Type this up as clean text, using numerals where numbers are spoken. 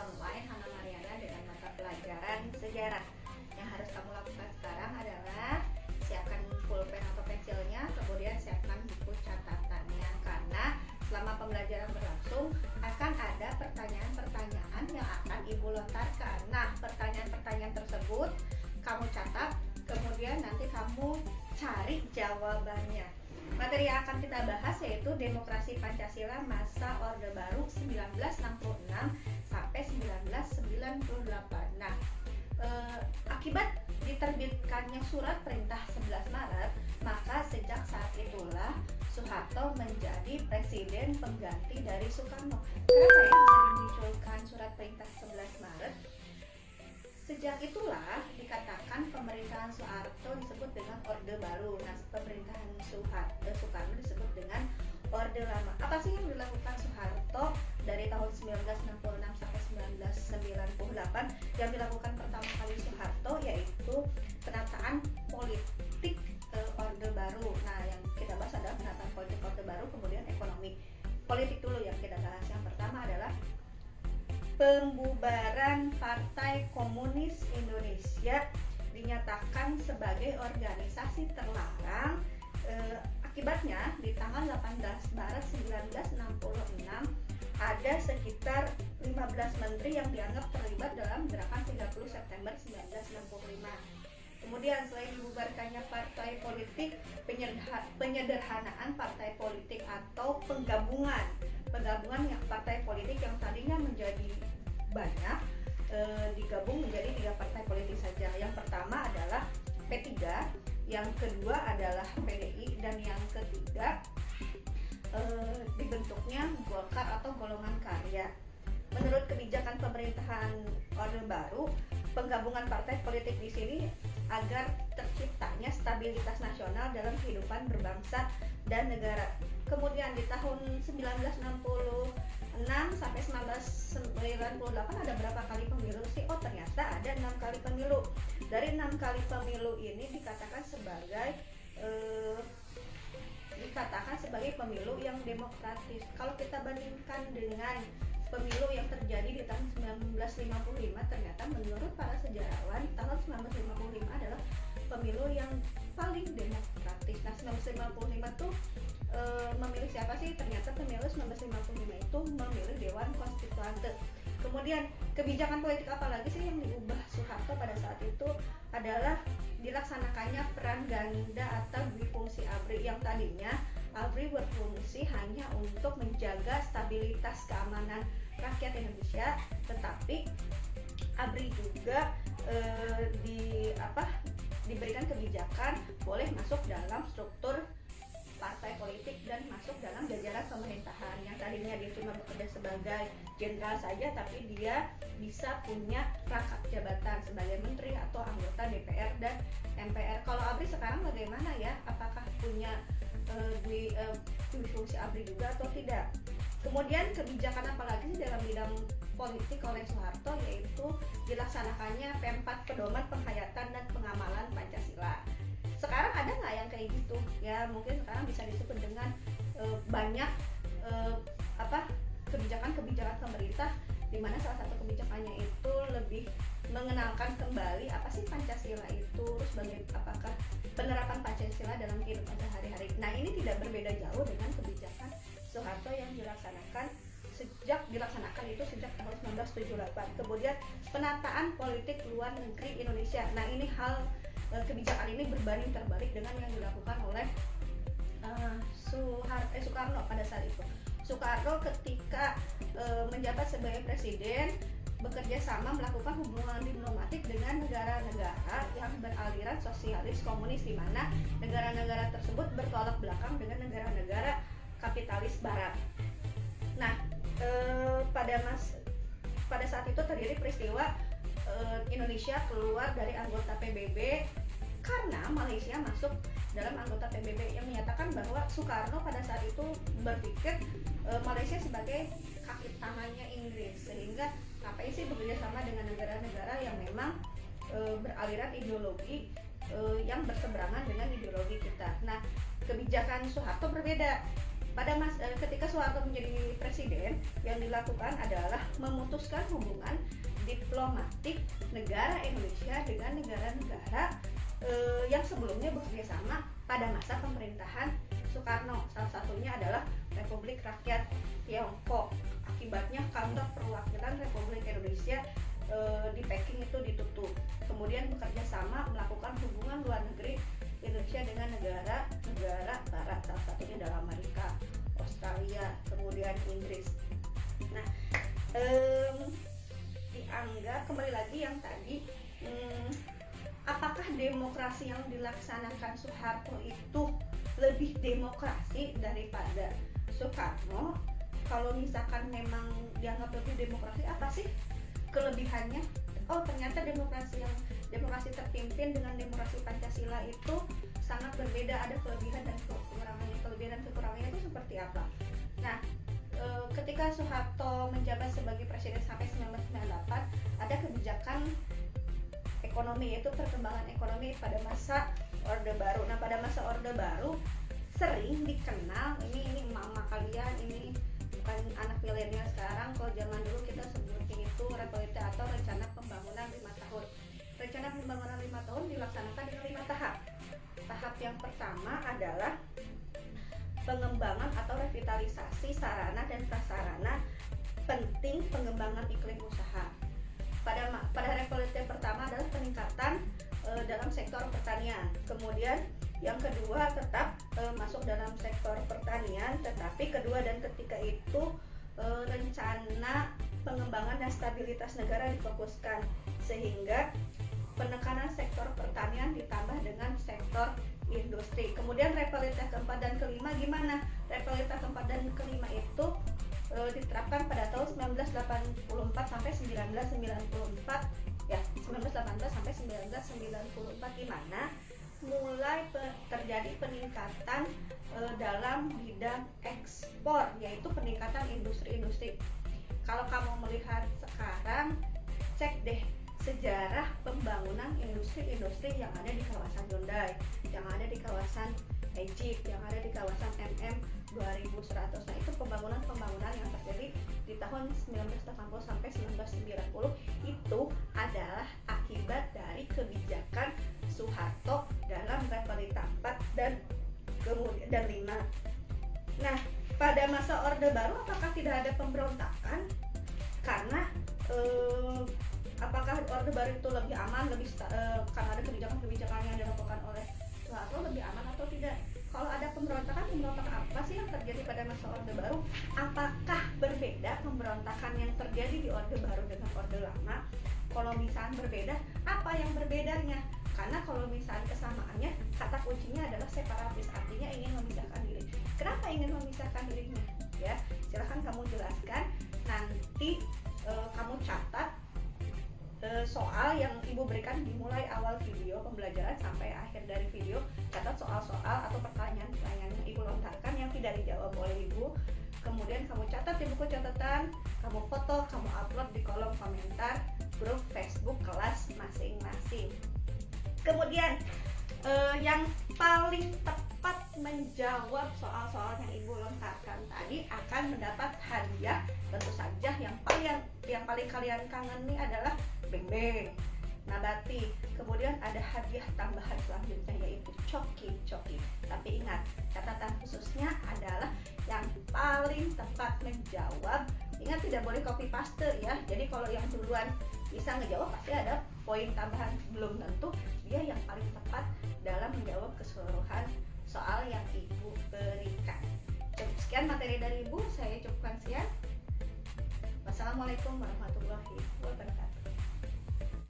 online Hana Mariana dengan mata pelajaran sejarah. Yang harus kamu lakukan sekarang adalah siapkan pulpen atau pensilnya, kemudian siapkan buku catatannya, karena selama pembelajaran berlangsung akan ada pertanyaan-pertanyaan yang akan Ibu lontarkan. Nah, pertanyaan-pertanyaan tersebut kamu catat, kemudian nanti kamu cari jawabannya. Materi yang akan kita bahas yaitu Demokrasi Pancasila Masa Orde Baru 1966 sampai 1998. Nah, akibat diterbitkannya Surat Perintah 11 Maret, maka sejak saat itulah Soeharto menjadi presiden pengganti dari Soekarno. Kenapa ya bisa dimunculkan Surat Perintah 11 Maret? Sejak itulah dikatakan pemerintahan Soeharto disebut dengan Orde Baru. Nah, pemerintahan Soekarno disebut dengan Orde Lama. Apa sih yang dilakukan Soeharto dari tahun 1966 sampai 1998? Yang dilakukan pertama kali Soeharto yaitu penataan politik Orde Baru. Nah, yang kita bahas adalah penataan politik Orde Baru, kemudian ekonomi. Politik dulu yang kita bahas. Yang pertama adalah pembubaran Partai Komunis Indonesia dinyatakan sebagai organisasi terlarang. Akibatnya di tanggal 18 Maret 1966 ada sekitar 15 menteri yang dianggap terlibat dalam gerakan 30 September 1965. Kemudian selain dibubarkannya partai politik, penyederhanaan partai politik atau penggabungan yang partai politik yang tadinya menjadi banyak digabung menjadi 3 partai politik saja. Yang pertama adalah P3, yang kedua adalah PDI, dan yang ketiga dibentuknya Golkar atau Golongan Karya. Menurut kebijakan pemerintahan Orde Baru, penggabungan partai politik di sini agar terciptanya stabilitas nasional dalam kehidupan berbangsa dan negara. Kemudian di tahun 1966 sampai 1998 ada berapa kali pemilu sih? Oh, ternyata ada 6 kali pemilu. Dari 6 kali pemilu ini dikatakan sebagai pemilu yang demokratis. Kalau kita bandingkan dengan pemilu yang terjadi di tahun 1955, ternyata menurut para sejarawan tahun 1955 adalah pemilu yang paling demokratis. Nah, 1955 tuh memilih siapa sih? Ternyata pemilu 1955 itu memilih Dewan Konstituante. Kemudian kebijakan politik apa lagi sih yang diubah Soeharto pada saat itu adalah dilaksanakannya peran ganda atau difungsi ABRI, yang tadinya ABRI berfungsi hanya untuk menjaga stabilitas keamanan rakyat Indonesia, tetapi ABRI juga diberikan kebijakan boleh masuk dalam struktur partai politik dan masuk dalam jajaran pemerintahan. Yang tadinya dia cuma bekerja sebagai jenderal saja, tapi dia bisa punya rangkap jabatan sebagai menteri atau anggota DPR dan MPR. Kalau ABRI sekarang bagaimana ya? Apakah punya fungsi ABRI juga atau tidak? Kemudian kebijakan apa lagi sih dalam bidang politik oleh Soeharto, yaitu dilaksanakannya P4, pedoman penghayatan dan pengamalan Pancasila. Sekarang ada nggak yang kayak gitu? Ya, mungkin sekarang bisa disebut dengan banyak kebijakan-kebijakan pemerintah, di mana salah satu kebijakannya itu lebih mengenalkan kembali apa sih Pancasila itu, sebagai apakah penerapan Pancasila dalam kehidupan sehari-hari. Nah, ini tidak berbeda jauh dengan kebijakan Soeharto yang dilaksanakan itu sejak tahun 1978. Kemudian penataan politik luar negeri Indonesia. Nah, ini kebijakan ini berbanding terbalik dengan yang dilakukan oleh Soekarno pada saat itu. Soekarno ketika menjabat sebagai presiden bekerja sama melakukan hubungan diplomatik dengan negara-negara yang beraliran sosialis komunis, di mana negara-negara tersebut bertolak belakang dengan negara-negara kapitalis barat. Nah, pada saat itu terjadi peristiwa Indonesia keluar dari anggota PBB karena Malaysia masuk dalam anggota PBB, yang menyatakan bahwa Soekarno pada saat itu berpikir Malaysia sebagai kaki tangannya Inggris, sehingga ngapain sih bekerja sama dengan negara-negara yang memang beraliran ideologi yang berseberangan dengan ideologi kita. Nah, kebijakan Soeharto berbeda. Ketika Soeharto menjadi presiden, yang dilakukan adalah memutuskan hubungan diplomatik negara Indonesia dengan negara-negara yang sebelumnya bekerja sama pada masa pemerintahan Soekarno. Salah satunya adalah Republik Rakyat Tiongkok. Akibatnya kantor perwakilan Republik Indonesia di Peking itu ditutup. Kemudian bekerja sama melakukan hubungan luar negeri Indonesia dengan negara-negara barat, salah satunya adalah Amerika, Australia, kemudian Inggris. Nah, dianggap kembali lagi yang tadi, apakah demokrasi yang dilaksanakan Soeharto itu lebih demokrasi daripada Soekarno? Kalau misalkan memang dianggap lebih demokrasi, apa sih kelebihannya? Oh, ternyata demokrasi terpimpin dengan demokrasi Pancasila itu sangat berbeda, ada kelebihan dan kekurangannya. Kelebihan dan kekurangannya itu seperti apa? Nah, ketika Soeharto menjabat sebagai presiden sampai 1998, ada kebijakan ekonomi, yaitu perkembangan ekonomi pada masa Orde Baru. Nah, pada masa Orde Baru sering dikenal, ini emak-emak kalian, ini bukan anak milenial sekarang, kalau zaman dulu kita sebutin itu RPT atau rencana pembangunan 5 tahun. Rencana pembangunan 5 tahun dilaksanakan dengan 5 tahap. Tahap yang pertama adalah pengembangan atau revitalisasi sarana dan prasarana penting pengembangan iklim usaha. Pada RPT pertama adalah peningkatan dalam sektor pertanian. Kemudian yang kedua tetap masuk dalam sektor pertanian, tetapi kedua dan ketiga itu rencana pengembangan dan stabilitas negara difokuskan, sehingga penekanan sektor pertanian ditambah dengan sektor industri. Kemudian revitalisasi keempat dan kelima gimana? Revitalisasi keempat dan kelima itu diterapkan pada tahun 1984 sampai 1994 ya, 1918 sampai 1994, di mana mulai terjadi peningkatan dalam bidang ekspor, yaitu peningkatan industri-industri. Kalau kamu melihat sekarang, cek deh sejarah pembangunan industri-industri yang ada di kawasan Hyundai, yang ada di kawasan Egypt, yang ada di kawasan MM 2100. Nah, itu pembangunan yang terjadi di tahun 1980 sampai 1990 itu adalah akibat dari kebijakan Soeharto dalam Revitalisasi 4 dan 5. Nah, pada masa Orde Baru apakah tidak ada pemberontakan? Karena apakah Orde Baru itu lebih aman, karena ada kebijakan-kebijakan yang dilakukan oleh Soeharto lebih aman atau tidak? Kalau ada pemberontakan apa sih yang terjadi pada masa Orde Baru? Apakah berbeda pemberontakan yang terjadi di Orde Baru dengan Orde Lama? Kalau misalnya berbeda, apa yang berbedanya? Karena kalau misalnya kesamaannya, kata kuncinya adalah separatis, artinya ingin memisahkan diri. Kenapa ingin memisahkan dirinya? Ya, silahkan kamu jelaskan. Nanti kamu catat soal yang ibu berikan dimulai awal video pembelajaran sampai akhir dari video. Catat soal-soal atau pertanyaan-pertanyaan yang ibu lontarkan yang tidak dijawab oleh ibu. Kemudian kamu catat di buku catatan, kamu foto, kamu upload di kolom komentar grup Facebook kelas masing-masing. Kemudian yang paling tepat menjawab soal-soal yang ibu lontarkan tadi akan mendapat hadiah. Tentu saja yang paling kalian kangeni adalah beng-beng, nabati. Kemudian ada hadiah tambahan selanjutnya yaitu coki. Tapi ingat, catatan khususnya adalah yang paling tepat menjawab. Ingat, tidak boleh copy paste ya. Jadi kalau yang duluan bisa ngejawab pasti ada poin tambahan, belum tentu dia yang paling tepat dalam menjawab keseluruhan soal yang ibu berikan. Sekian materi dari ibu, saya cukupkan sekian. Wassalamualaikum warahmatullahi wabarakatuh.